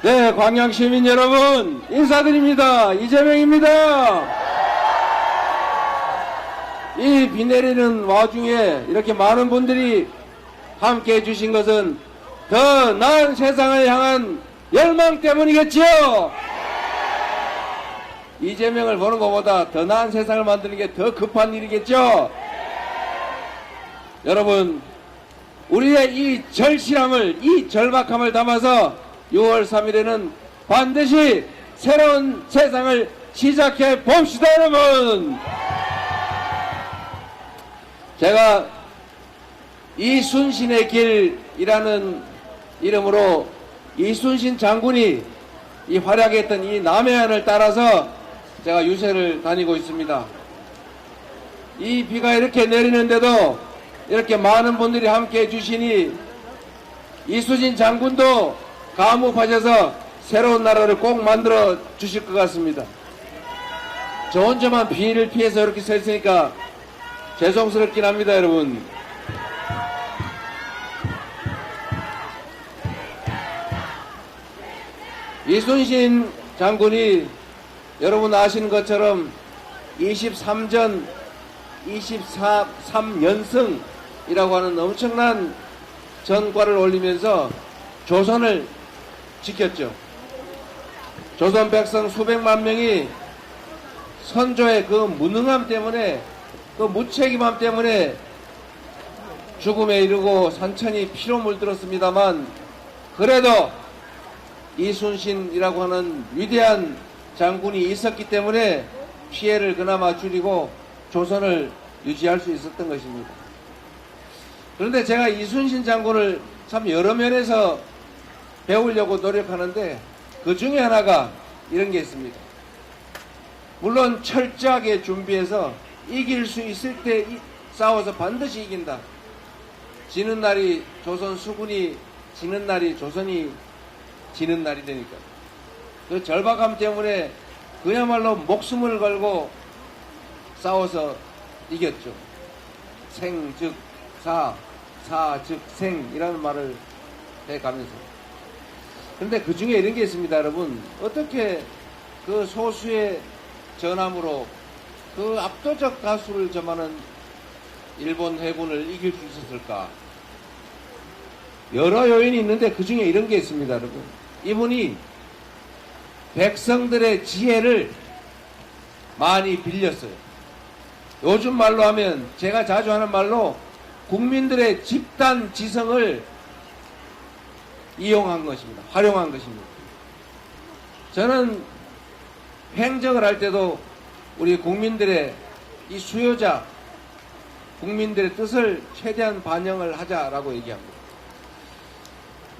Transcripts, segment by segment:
네, 광양시민 여러분 인사드립니다. 이재명입니다. 이 비 내리는 와중에 이렇게 많은 분들이 함께 해주신 것은 더 나은 세상을 향한 열망 때문이겠지요. 이재명을 보는 것보다 더 나은 세상을 만드는 게 더 급한 일이겠죠. 여러분, 우리의 이 절실함을, 이 절박함을 담아서 6월 3일에는 반드시 새로운 세상을 시작해 봅시다, 여러분. 제가 이순신의 길이라는 이름으로 이순신 장군이 이 활약했던 이 남해안을 따라서 제가 유세를 다니고 있습니다. 이 비가 이렇게 내리는데도 이렇게 많은 분들이 함께 해주시니 이순신 장군도 감옥하셔서 새로운 나라를 꼭 만들어 주실 것 같습니다. 저 혼자만 비를 피해서 이렇게 서 있으니까 죄송스럽긴 합니다, 여러분. 이순신 장군이 여러분 아시는 것처럼 23전 23연승이라고 하는 엄청난 전과를 올리면서 조선을 지켰죠. 조선 백성 수백만 명이 선조의 그 무능함 때문에, 그 무책임함 때문에 죽음에 이르고 산천이 피로 물들었습니다만, 그래도 이순신이라고 하는 위대한 장군이 있었기 때문에 피해를 그나마 줄이고 조선을 유지할 수 있었던 것입니다. 그런데 제가 이순신 장군을 참 여러 면에서 배우려고 노력하는데 그 중에 하나가 이런 게 있습니다. 물론 철저하게 준비해서 이길 수 있을 때 싸워서 반드시 이긴다. 지는 날이 조선 수군이 지는 날이 조선이 지는 날이 되니까. 그 절박함 때문에 그야말로 목숨을 걸고 싸워서 이겼죠. 생 즉 사, 사 즉 생이라는 말을 해가면서. 그런데 그 중에 이런 게 있습니다, 여러분. 어떻게 그 소수의 전함으로 그 압도적 다수를 점하는 일본 해군을 이길 수 있었을까? 여러 요인이 있는데 그 중에 이런 게 있습니다, 여러분. 이분이 백성들의 지혜를 많이 빌렸어요. 요즘 말로 하면, 제가 자주 하는 말로 국민들의 집단 지성을 이용한 것입니다. 활용한 것입니다. 저는 행정을 할 때도 우리 국민들의 이 수요자, 국민들의 뜻을 최대한 반영을 하자라고 얘기합니다.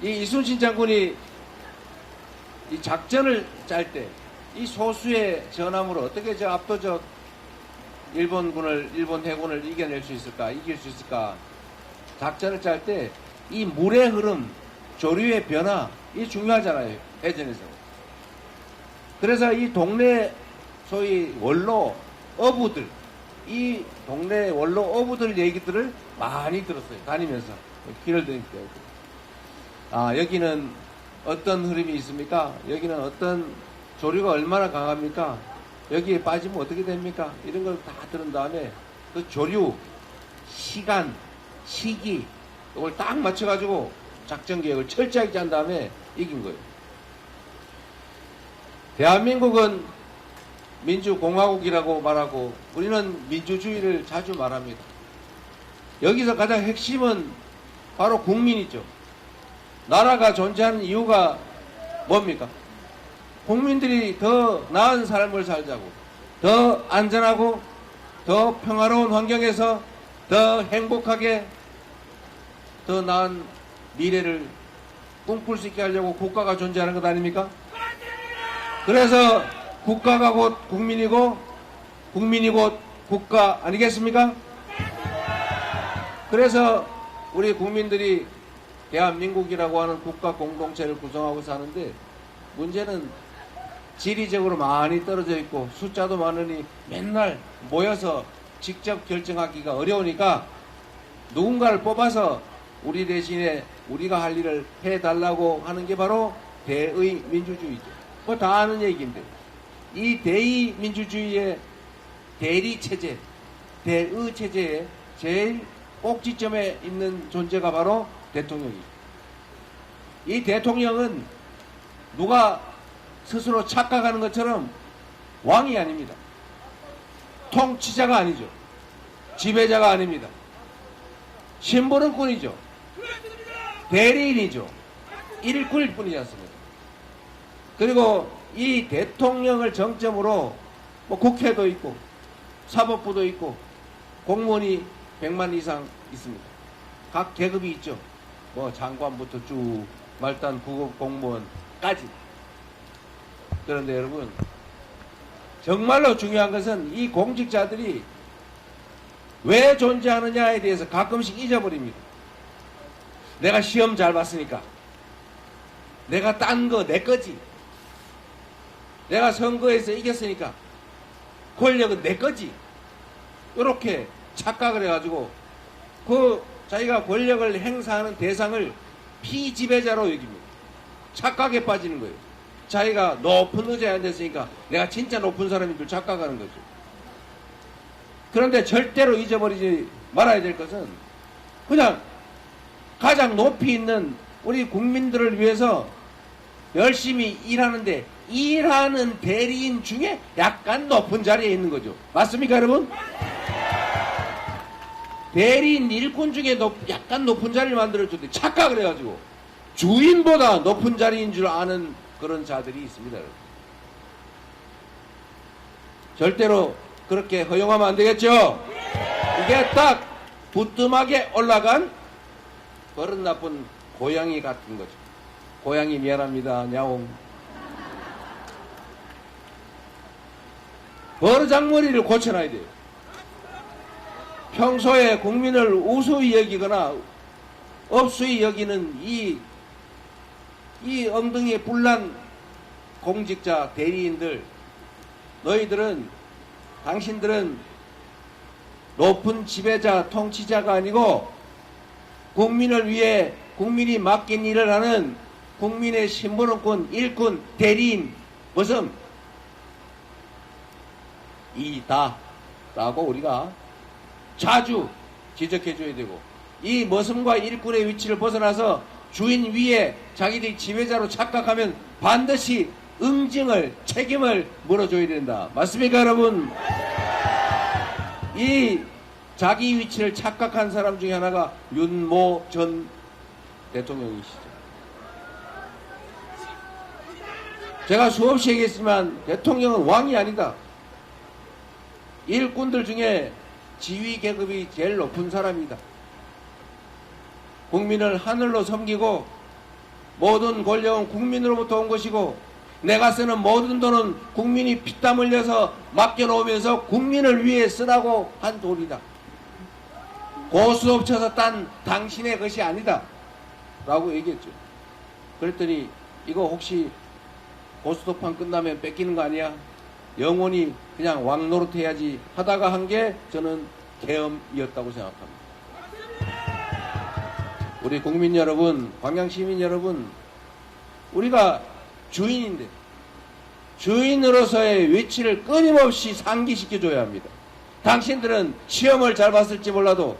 이 이순신 장군이 이 작전을 짤 때 이 소수의 전함으로 어떻게 저 압도적 일본 해군을 이겨낼 수 있을까, 이길 수 있을까, 작전을 짤 때 이 물의 흐름, 조류의 변화, 이 중요하잖아요, 해전에서. 그래서 이 동네 소위 원로 어부들, 이 동네 원로 어부들 얘기들을 많이 들었어요, 다니면서. 길을 다니니까. 아, 여기는 어떤 흐름이 있습니까? 여기는 어떤 조류가 얼마나 강합니까? 여기에 빠지면 어떻게 됩니까? 이런 걸 다 들은 다음에 그 조류, 시간, 시기, 이걸 딱 맞춰가지고 작전 계획을 철저하게 짠 다음에 이긴 거예요. 대한민국은 민주공화국이라고 말하고 우리는 민주주의를 자주 말합니다. 여기서 가장 핵심은 바로 국민이죠. 나라가 존재하는 이유가 뭡니까? 국민들이 더 나은 삶을 살자고, 더 안전하고 더 평화로운 환경에서 더 행복하게 더 나은 미래를 꿈꿀 수 있게 하려고 국가가 존재하는 것 아닙니까? 그래서 국가가 곧 국민이고 국민이 곧 국가 아니겠습니까? 그래서 우리 국민들이 대한민국이라고 하는 국가 공동체를 구성하고 사는데, 문제는 지리적으로 많이 떨어져 있고 숫자도 많으니 맨날 모여서 직접 결정하기가 어려우니까 누군가를 뽑아서 우리 대신에 우리가 할 일을 해달라고 하는 게 바로 대의 민주주의죠. 뭐 다 아는 얘기인데 이 대의 민주주의의 대리 체제, 대의 체제의 제일 꼭지점에 있는 존재가 바로 대통령이죠. 이 대통령은 누가 스스로 착각하는 것처럼 왕이 아닙니다. 통치자가 아니죠. 지배자가 아닙니다. 심부름꾼이죠. 대리인이죠. 일꾼일 뿐이지 않습니까? 그리고 이 대통령을 정점으로 뭐 국회도 있고 사법부도 있고 공무원이 100만 이상 있습니다. 각 계급이 있죠. 뭐 장관부터 쭉 말단 구급 공무원까지. 그런데 여러분 정말로 중요한 것은 이 공직자들이 왜 존재하느냐에 대해서 가끔씩 잊어버립니다. 내가 시험 잘 봤으니까, 내가 딴 거 내 거지, 내가 선거에서 이겼으니까 권력은 내 거지, 이렇게 착각을 해가지고 그 자기가 권력을 행사하는 대상을 피지배자로 여깁니다. 착각에 빠지는 거예요. 자기가 높은 의자에 앉았으니까 내가 진짜 높은 사람인 줄 착각하는 거죠. 그런데 절대로 잊어버리지 말아야 될 것은 그냥 가장 높이 있는 우리 국민들을 위해서 열심히 일하는데 일하는 대리인 중에 약간 높은 자리에 있는 거죠. 맞습니까, 여러분? 대리인 일꾼 중에 약간 높은 자리를 만들어줬는데 착각을 해가지고 주인보다 높은 자리인 줄 아는 그런 자들이 있습니다, 여러분. 절대로 그렇게 허용하면 안 되겠죠? 이게 딱 부뚜막에 올라간 버릇 나쁜 고양이 같은 거죠. 고양이 미안합니다, 야옹. 버르장머리를 고쳐놔야 돼요. 평소에 국민을 우수히 여기거나 업수히 여기는 이 엉덩이에 뿔난 공직자 대리인들, 당신들은 높은 지배자, 통치자가 아니고 국민을 위해 국민이 맡긴 일을 하는 국민의 심부름꾼, 일꾼, 대리인, 머슴 이다라고 우리가 자주 지적해줘야 되고, 이 머슴과 일꾼의 위치를 벗어나서 주인 위에 자기들이 지배자로 착각하면 반드시 응징을, 책임을 물어줘야 된다. 맞습니까, 여러분? 이 자기 위치를 착각한 사람 중에 하나가 윤모 전 대통령이시죠. 제가 수없이 얘기했지만 대통령은 왕이 아니다. 일꾼들 중에 지휘 계급이 제일 높은 사람이다. 국민을 하늘로 섬기고 모든 권력은 국민으로부터 온 것이고 내가 쓰는 모든 돈은 국민이 피땀 흘려서 맡겨놓으면서 국민을 위해 쓰라고 한 돈이다. 고스톱 쳐서 딴 당신의 것이 아니다 라고 얘기했죠. 그랬더니 이거 혹시 고스톱판 끝나면 뺏기는 거 아니야? 영원히 그냥 왕노릇 해야지 하다가 한 게 저는 계엄이었다고 생각합니다. 우리 국민 여러분, 광양시민 여러분, 우리가 주인인데 주인으로서의 위치를 끊임없이 상기시켜줘야 합니다. 당신들은 시험을 잘 봤을지 몰라도,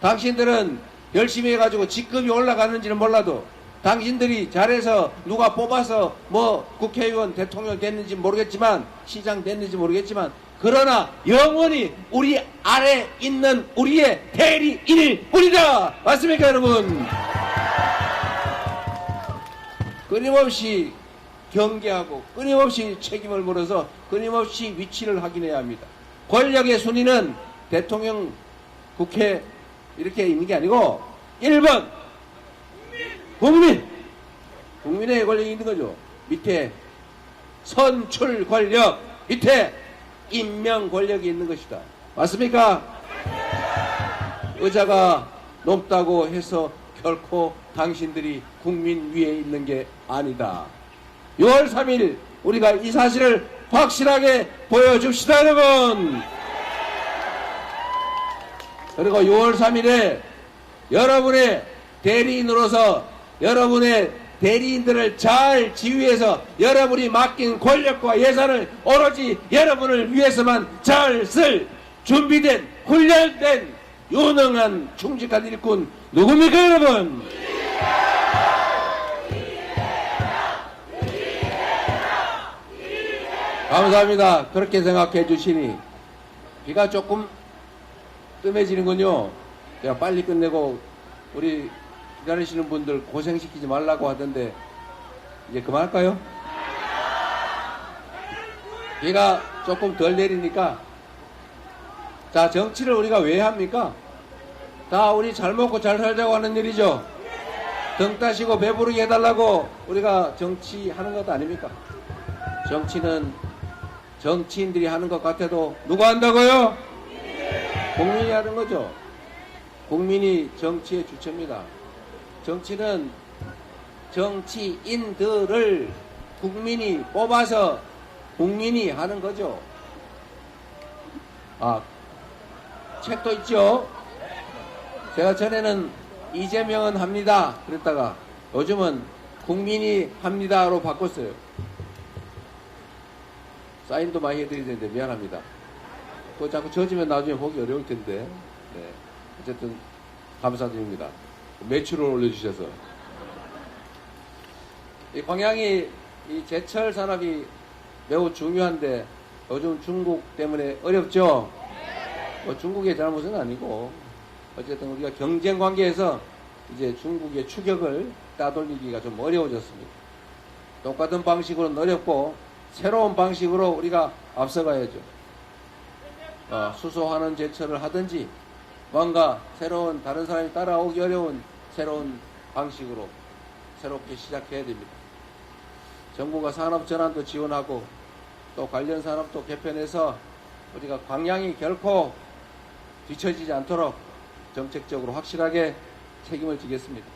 당신들은 열심히 해가지고 직급이 올라가는지는 몰라도, 당신들이 잘해서 누가 뽑아서 뭐 국회의원, 대통령 됐는지 모르겠지만, 시장 됐는지 모르겠지만, 그러나 영원히 우리 아래 있는 우리의 대리인일 뿐이다. 맞습니까, 여러분? 끊임없이 경계하고 끊임없이 책임을 물어서 끊임없이 위치를 확인해야 합니다. 권력의 순위는 대통령, 국회 이렇게 있는 게 아니고 1번 국민의 권력이 있는 거죠. 밑에 선출 권력, 밑에 임명 권력이 있는 것이다. 맞습니까? 의자가 높다고 해서 결코 당신들이 국민 위에 있는 게 아니다. 6월 3일 우리가 이 사실을 확실하게 보여줍시다, 여러분. 그리고 6월 3일에 여러분의 대리인으로서 여러분의 대리인들을 잘 지휘해서 여러분이 맡긴 권력과 예산을 오로지 여러분을 위해서만 잘 쓸 준비된 훈련된 유능한 충직한 일꾼 누굽니까 여러분? 감사합니다. 그렇게 생각해 주시니 비가 조금 뜸해지는군요. 제가 빨리 끝내고 우리 기다리시는 분들 고생시키지 말라고 하던데 이제 그만할까요? 비가 조금 덜 내리니까 자, 정치를 우리가 왜 합니까? 다 우리 잘 먹고 잘 살자고 하는 일이죠. 등 따시고 배부르게 해달라고 우리가 정치하는 것 아닙니까? 정치는 정치인들이 하는 것 같아도 누가 한다고요? 국민이 하는 거죠. 국민이 정치의 주체입니다. 정치는 정치인들을 국민이 뽑아서 국민이 하는 거죠. 아, 책도 있죠. 제가 전에는 이재명은 합니다 그랬다가 요즘은 국민이 합니다로 바꿨어요. 사인도 많이 해드려야 되는데 미안합니다. 그거 자꾸 져지면 나중에 보기 어려울 텐데. 네. 어쨌든 감사드립니다. 매출을 올려주셔서. 이 광양이 이 제철 산업이 매우 중요한데 요즘 중국 때문에 어렵죠. 뭐 중국의 잘못은 아니고 어쨌든 우리가 경쟁 관계에서 이제 중국의 추격을 따돌리기가 좀 어려워졌습니다. 똑같은 방식으로는 어렵고 새로운 방식으로 우리가 앞서가야죠. 수소하는 제철을 하든지 뭔가 새로운 다른 사람이 따라오기 어려운 새로운 방식으로 새롭게 시작해야 됩니다. 정부가 산업 전환도 지원하고 또 관련 산업도 개편해서 우리가 광양이 결코 뒤처지지 않도록 정책적으로 확실하게 책임을 지겠습니다.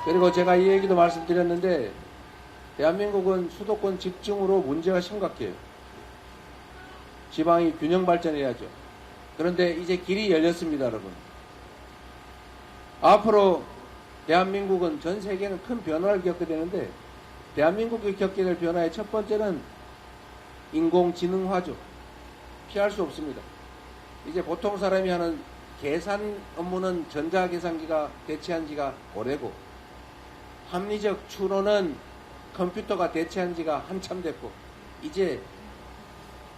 그리고 제가 이 얘기도 말씀드렸는데 대한민국은 수도권 집중으로 문제가 심각해요. 지방이 균형 발전해야죠. 그런데 이제 길이 열렸습니다, 여러분. 앞으로 대한민국은 전 세계는 큰 변화를 겪게 되는데 대한민국이 겪게 될 변화의 첫 번째는 인공지능화죠. 피할 수 없습니다. 이제 보통 사람이 하는 계산 업무는 전자계산기가 대체한 지가 오래고 합리적 추론은 컴퓨터가 대체한 지가 한참 됐고 이제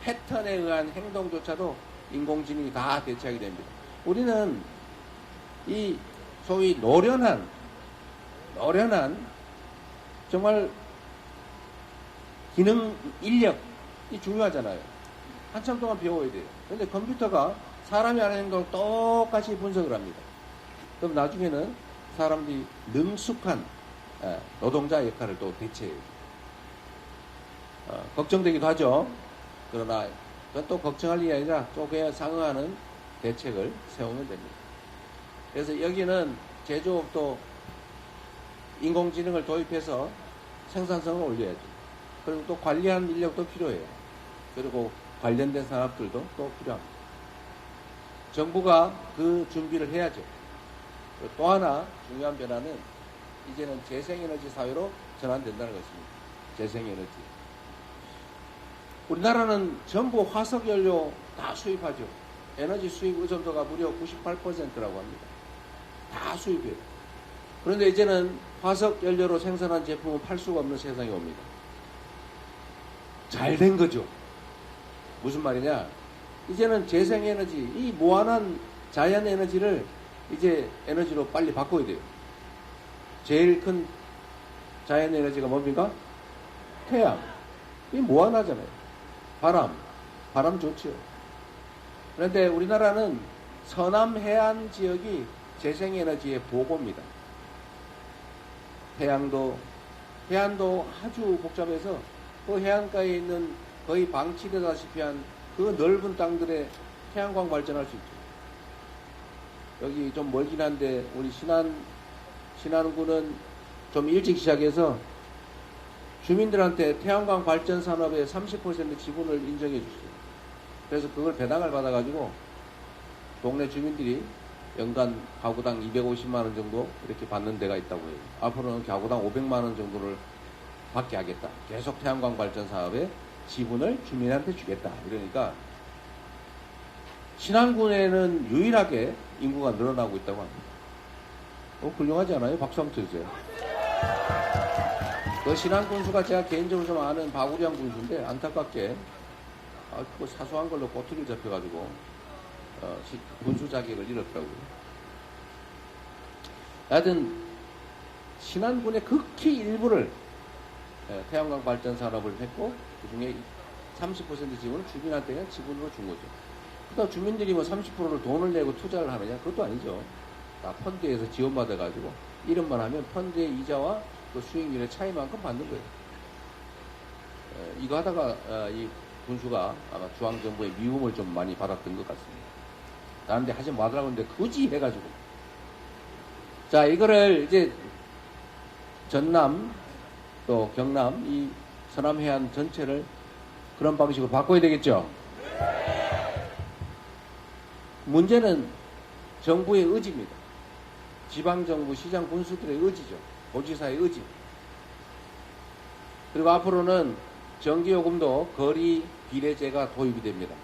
패턴에 의한 행동조차도 인공지능이 다 대체하게 됩니다. 우리는 이 소위 노련한 정말 기능 인력이 중요하잖아요. 한참 동안 배워야 돼요. 그런데 컴퓨터가 사람이 하는 행동을 똑같이 분석을 합니다. 그럼 나중에는 사람들이 능숙한 노동자 역할을 또 대체해요. 걱정되기도 하죠. 그러나 그건 또 걱정할 일이 아니라 또 그에 상응하는 대책을 세우면 됩니다. 그래서 여기는 제조업도 인공지능을 도입해서 생산성을 올려야죠. 그리고 또 관리하는 인력도 필요해요. 그리고 관련된 산업들도 또 필요합니다. 정부가 그 준비를 해야죠. 또 하나 중요한 변화는 이제는 재생에너지 사회로 전환된다는 것입니다. 재생에너지. 우리나라는 전부 화석연료 다 수입하죠. 에너지 수입 의존도가 무려 98%라고 합니다. 다 수입해요. 그런데 이제는 화석연료로 생산한 제품은 팔 수가 없는 세상이 옵니다. 잘 된 거죠. 무슨 말이냐? 이제는 재생에너지, 이 무한한 자연에너지를 이제 에너지로 빨리 바꿔야 돼요. 제일 큰 자연에너지가 뭡니까? 태양. 이 무한하잖아요. 바람 좋죠. 그런데 우리나라는 서남 해안 지역이 재생에너지의 보고입니다. 해안도 아주 복잡해서 그 해안가에 있는 거의 방치되다시피 한 그 넓은 땅들에 태양광 발전할 수 있죠. 여기 좀 멀긴 한데 우리 신안군은 좀 일찍 시작해서 주민들한테 태양광 발전 산업의 30% 지분을 인정해 줬어요. 그래서 그걸 배당을 받아가지고 동네 주민들이 연간 가구당 250만 원 정도 이렇게 받는 데가 있다고 해요. 앞으로는 가구당 500만 원 정도를 받게 하겠다. 계속 태양광 발전 사업에 지분을 주민한테 주겠다. 이러니까 신안군에는 유일하게 인구가 늘어나고 있다고 합니다. 훌륭하지 않아요? 박수 한번 쳐주세요. 그 신안 군수가 제가 개인적으로 좀 아는 바구리안 군수인데 안타깝게 그 사소한 걸로 꼬투리를 잡혀가지고 군수 자격을 잃었더라고요. 하여튼 신안군의 극히 일부를 태양광 발전 산업을 했고 그중에 30% 지분을 주민한테 그냥 지분으로 준 거죠. 그러니까 주민들이 뭐 30%를 돈을 내고 투자를 하느냐? 그것도 아니죠. 다 펀드에서 지원받아가지고 이름만 하면 펀드의 이자와 그 수익률의 차이만큼 받는 거예요. 이거 하다가 이 군수가 아마 중앙정부의 미움을 좀 많이 받았던 것 같습니다. 나한테 하지 말라고 했는데 굳이 해가지고. 자, 이거를 이제 전남 또 경남 이 서남해안 전체를 그런 방식으로 바꿔야 되겠죠. 문제는 정부의 의지입니다. 지방정부, 시장 군수들의 의지죠. 도지사의 의지. 그리고 앞으로는 전기요금도 거리 비례제가 도입이 됩니다.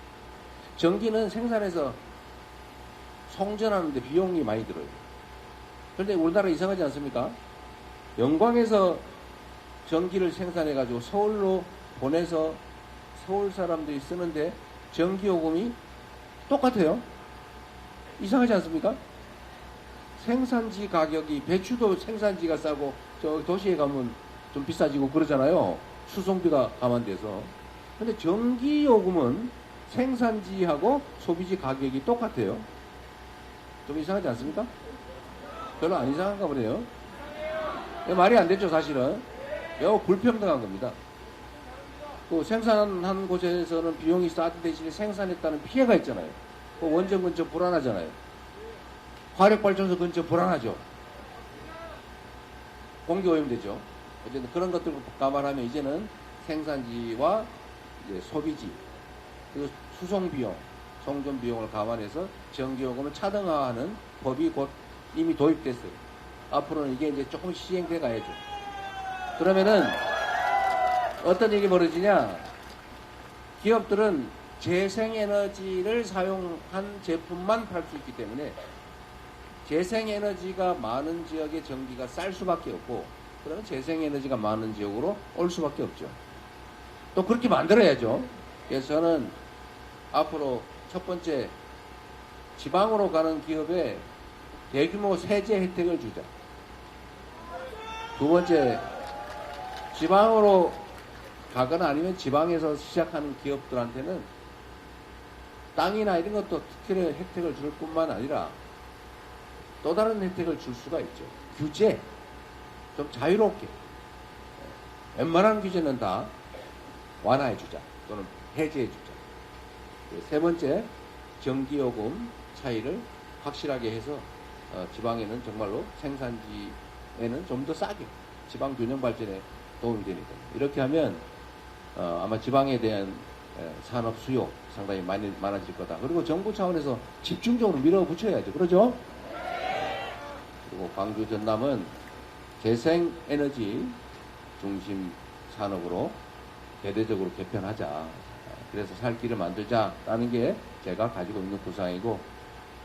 전기는 생산해서 송전하는데 비용이 많이 들어요. 그런데 우리나라 이상하지 않습니까? 영광에서 전기를 생산해가지고 서울로 보내서 서울 사람들이 쓰는데 전기요금이 똑같아요. 이상하지 않습니까? 생산지 가격이, 배추도 생산지가 싸고 저 도시에 가면 좀 비싸지고 그러잖아요. 수송비가 감안돼서. 근데 전기요금은 생산지하고 소비지 가격이 똑같아요. 좀 이상하지 않습니까? 별로 안 이상한가 보네요. 말이 안 됐죠, 사실은. 매우 불평등한 겁니다. 그 생산한 곳에서는 비용이 싸던 대신에 생산했다는 피해가 있잖아요. 그 원전 근처 불안하잖아요. 화력발전소 근처 불안하죠. 공기 오염되죠. 어쨌든 그런 것들을 감안하면 이제는 생산지와 이제 소비지, 그리고 수송 비용, 송전 비용을 감안해서 전기요금을 차등화하는 법이 곧 이미 도입됐어요. 앞으로는 이게 이제 조금 시행돼 가야죠. 그러면은 어떤 일이 벌어지냐? 기업들은 재생에너지를 사용한 제품만 팔 수 있기 때문에 재생에너지가 많은 지역의 전기가 쌀 수밖에 없고, 그러면 재생에너지가 많은 지역으로 올 수밖에 없죠. 또 그렇게 만들어야죠. 그래서 저는 앞으로 첫 번째, 지방으로 가는 기업에 대규모 세제 혜택을 주자. 두 번째, 지방으로 가거나 아니면 지방에서 시작하는 기업들한테는 땅이나 이런 것도 특별히 혜택을 줄 뿐만 아니라 또 다른 혜택을 줄 수가 있죠. 규제. 좀 자유롭게. 웬만한 규제는 다 완화해주자. 또는 해제해주자. 세 번째, 전기요금 차이를 확실하게 해서 지방에는 정말로 생산지에는 좀 더 싸게 지방 균형 발전에 도움이 되니까. 이렇게 하면 아마 지방에 대한 산업 수요 상당히 많아질 거다. 그리고 정부 차원에서 집중적으로 밀어붙여야죠. 그러죠? 그리고 광주, 전남은 재생에너지 중심 산업으로 대대적으로 개편하자. 그래서 살 길을 만들자라는 게 제가 가지고 있는 구상이고,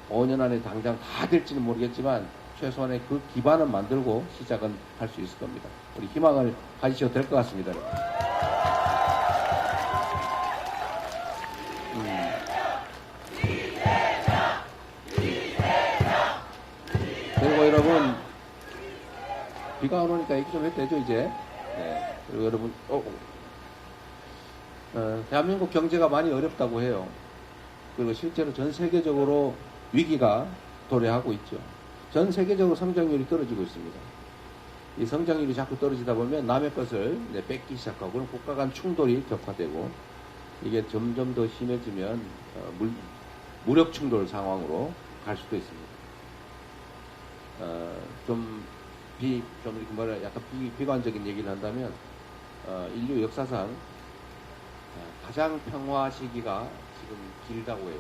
5년 안에 당장 다 될지는 모르겠지만 최소한의 그 기반은 만들고 시작은 할 수 있을 겁니다. 우리 희망을 가지셔도 될 것 같습니다. 그리고 여러분, 비가 안 오니까 얘기 좀 해도 되죠, 이제. 네. 그리고 여러분, 대한민국 경제가 많이 어렵다고 해요. 그리고 실제로 전 세계적으로 위기가 도래하고 있죠. 전 세계적으로 성장률이 떨어지고 있습니다. 이 성장률이 자꾸 떨어지다 보면 남의 것을 뺏기 시작하고, 그럼 국가 간 충돌이 격화되고, 이게 점점 더 심해지면 무력 충돌 상황으로 갈 수도 있습니다. 약간 비관적인 얘기를 한다면, 인류 역사상 가장 평화 시기가 지금 길다고 해요.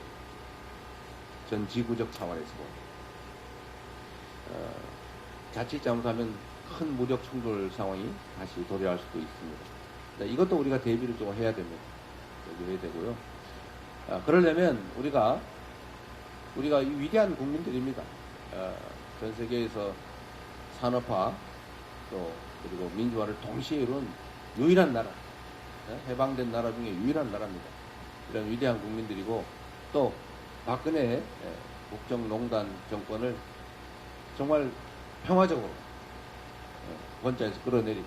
전 지구적 차원에서 보면. 자칫 잘못하면 큰 무력 충돌 상황이 다시 도래할 수도 있습니다. 이것도 우리가 대비를 좀 해야 됩니다. 해야 되고요. 그러려면 우리가 이 위대한 국민들입니다. 전 세계에서 산업화 또 그리고 민주화를 동시에 이룬 유일한 나라, 해방된 나라 중에 유일한 나라입니다. 이런 위대한 국민들이고 또 박근혜 국정농단 정권을 정말 평화적으로 권좌에서 끌어내리고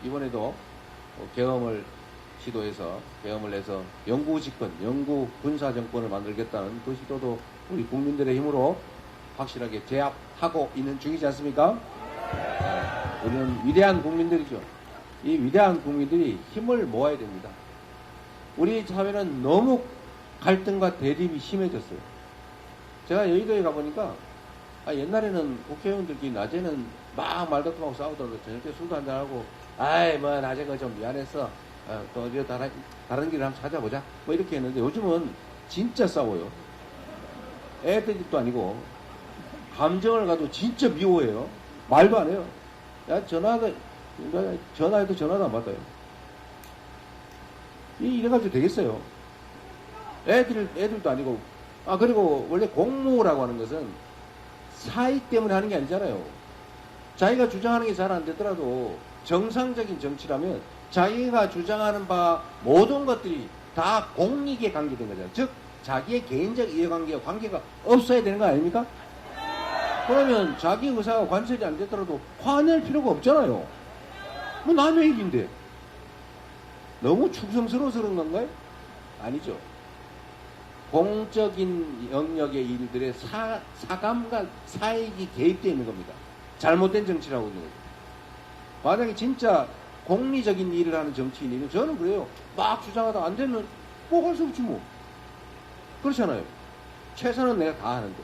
이번에도 계엄을 시도해서 계엄을 해서 영구 집권, 영구 군사 정권을 만들겠다는 그 시도도 우리 국민들의 힘으로 확실하게 제압하고 있는 중이지 않습니까? 우리는 위대한 국민들이죠. 이 위대한 국민들이 힘을 모아야 됩니다. 우리 사회는 너무 갈등과 대립이 심해졌어요. 제가 여의도에 가보니까 옛날에는 국회의원들끼리 낮에는 막 말다툼하고 싸우더라도 저녁 때 술도 한잔하고 아이 뭐 낮에 그 좀 미안했어 또 어디 다른 길을 한번 찾아보자 뭐 이렇게 했는데 요즘은 진짜 싸워요. 애들도 아니고 감정을 가지고 진짜 미워해요. 말도 안 해요. 야 전화해도 전화도 안 받아요. 이래가지고 되겠어요. 애들도 아니고 그리고 원래 공무라고 하는 것은 사익 때문에 하는 게 아니잖아요. 자기가 주장하는 게 잘 안 되더라도 정상적인 정치라면 자기가 주장하는 바 모든 것들이 다 공익에 관계된 거잖아요. 즉 자기의 개인적 이해관계와 관계가 없어야 되는 거 아닙니까? 그러면 자기 의사가 관철이 안 되더라도 화낼 필요가 없잖아요. 뭐 남의 일인데 너무 충성스러워서 그런 건가요? 아니죠. 공적인 영역의 일들에 사감과 사익이 개입되어 있는 겁니다. 잘못된 정치라고 하는 거죠. 만약에 진짜 공리적인 일을 하는 정치인이면 저는 그래요. 막 주장하다 안 되면 뭐 할 수 없지 뭐. 그렇잖아요. 최선은 내가 다 하는데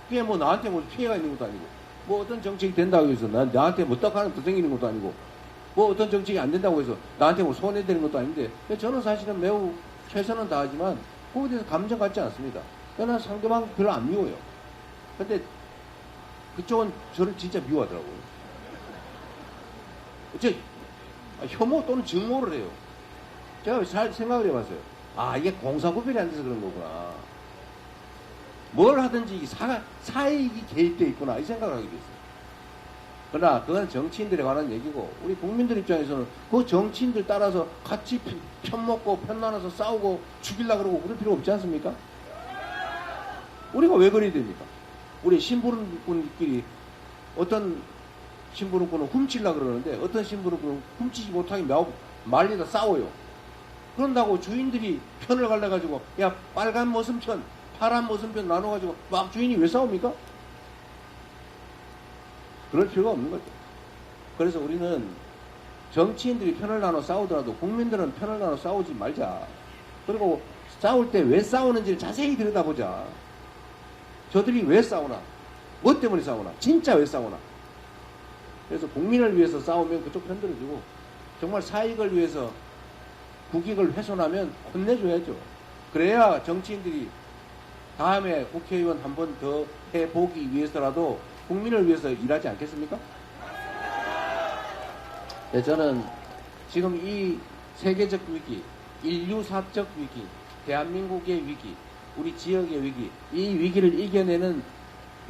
그게 뭐 나한테 뭐 피해가 있는 것도 아니고 뭐 어떤 정책이 된다고 해서 나한테 뭐 떡하나 더 생기는 것도 아니고 뭐 어떤 정책이 안 된다고 해서 나한테 뭐 손해되는 것도 아닌데 저는 사실은 매우 최선은 다하지만 거기에 대해서 감정 갖지 않습니다. 그러나 상대방 별로 안 미워요. 근데 그쪽은 저를 진짜 미워하더라고요. 혐오 또는 증오를 해요. 제가 잘 생각을 해봤어요. 이게 공사구별이 안 돼서 그런 거구나. 뭘 하든지 사익이 개입되어 있구나. 이 생각을 하게 됐어요. 그러나 그건 정치인들에 관한 얘기고 우리 국민들 입장에서는 그 정치인들 따라서 같이 편먹고 편나눠서 싸우고 죽이려고 그러고 그럴 필요 없지 않습니까? 우리가 왜 그래야 됩니까? 우리 심부름꾼끼리 어떤 심부름꾼은 훔치려고 그러는데 어떤 심부름꾼은 훔치지 못하게 말리다 싸워요. 그런다고 주인들이 편을 갈라가지고 야 빨간 머슴 편 파란 머슴 편 나눠가지고 막 주인이 왜 싸웁니까? 그럴 필요가 없는 거죠. 그래서 우리는 정치인들이 편을 나눠 싸우더라도 국민들은 편을 나눠 싸우지 말자. 그리고 싸울 때 왜 싸우는지를 자세히 들여다보자. 저들이 왜 싸우나? 뭐 때문에 싸우나? 진짜 왜 싸우나? 그래서 국민을 위해서 싸우면 그쪽 편들어주고 정말 사익을 위해서 국익을 훼손하면 혼내줘야죠. 그래야 정치인들이 다음에 국회의원 한 번 더 해보기 위해서라도 국민을 위해서 일하지 않겠습니까? 네, 저는 지금 이 세계적 위기, 인류사적 위기, 대한민국의 위기, 우리 지역의 위기, 이 위기를 이겨내는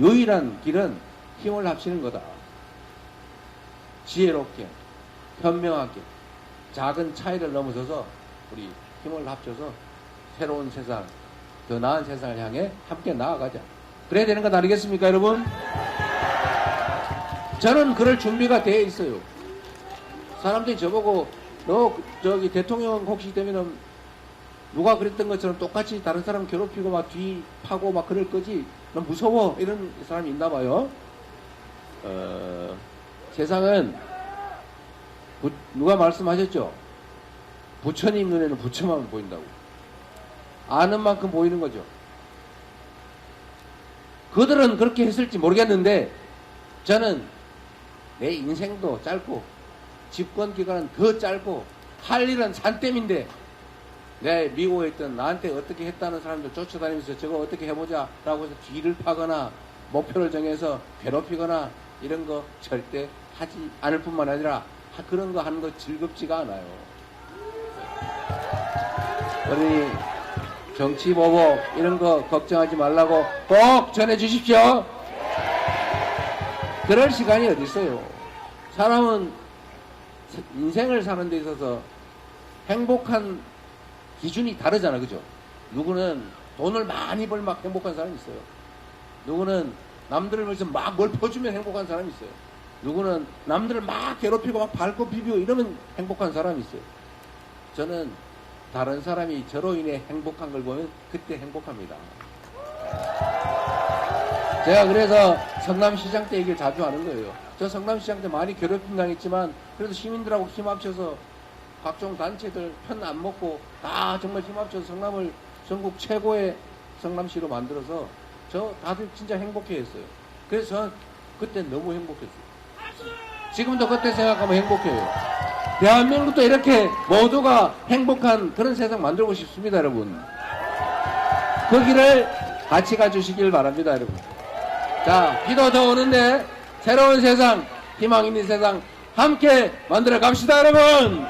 유일한 길은 힘을 합치는 거다. 지혜롭게, 현명하게, 작은 차이를 넘어서서 우리 힘을 합쳐서 새로운 세상, 더 나은 세상을 향해 함께 나아가자. 그래야 되는 것 아니겠습니까, 여러분? 저는 그럴 준비가 되어 있어요. 사람들이 저보고 너 저기 대통령 혹시 되면은 누가 그랬던 것처럼 똑같이 다른 사람 괴롭히고 막 뒤 파고 막 그럴 거지. 넌 무서워. 이런 사람이 있나 봐요. 세상은 누가 말씀하셨죠? 부처님 눈에는 부처만 보인다고. 아는 만큼 보이는 거죠. 그들은 그렇게 했을지 모르겠는데 저는 내 인생도 짧고 집권 기간은 더 짧고 할 일은 산더미인데 내 미워했던 나한테 어떻게 했다는 사람들 쫓아다니면서 저거 어떻게 해보자 라고 해서 뒤를 파거나 목표를 정해서 괴롭히거나 이런 거 절대 하지 않을 뿐만 아니라 그런 거 하는 거 즐겁지가 않아요. 그러니 정치 보복 이런 거 걱정하지 말라고 꼭 전해 주십시오. 그럴 시간이 어디 있어요. 사람은 인생을 사는 데 있어서 행복한 기준이 다르잖아, 그죠? 누구는 돈을 많이 벌 막 행복한 사람이 있어요. 누구는 남들을 위해서 막 뭘 퍼주면 행복한 사람이 있어요. 누구는 남들을 막 괴롭히고 막 밟고 비비고 이러면 행복한 사람이 있어요. 저는 다른 사람이 저로 인해 행복한 걸 보면 그때 행복합니다. 제가 그래서 성남시장 때 얘기를 자주 하는 거예요. 저 성남시장 때 많이 괴롭힘 당했지만 그래도 시민들하고 힘 합쳐서 각종 단체들 편 안 먹고 다 정말 힘 합쳐서 성남을 전국 최고의 성남시로 만들어서 저 다들 진짜 행복해 했어요. 그래서 저는 그때 너무 행복했어요. 지금도 그때 생각하면 행복해요. 대한민국도 이렇게 모두가 행복한 그런 세상 만들고 싶습니다, 여러분. 그 길을 같이 가주시길 바랍니다, 여러분. 자, 비도 더 오는데 새로운 세상, 희망 있는 세상 함께 만들어 갑시다, 여러분.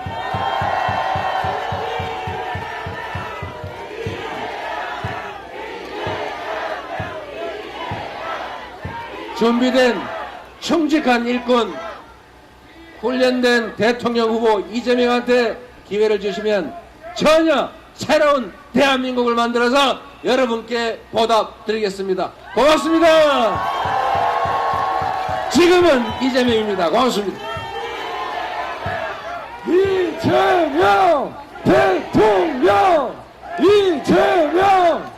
준비된 충직한 일꾼, 훈련된 대통령 후보 이재명한테 기회를 주시면 전혀 새로운 대한민국을 만들어서 여러분께 보답드리겠습니다. 고맙습니다. 지금은 이재명입니다. 고맙습니다. 이재명 대통령! 이재명!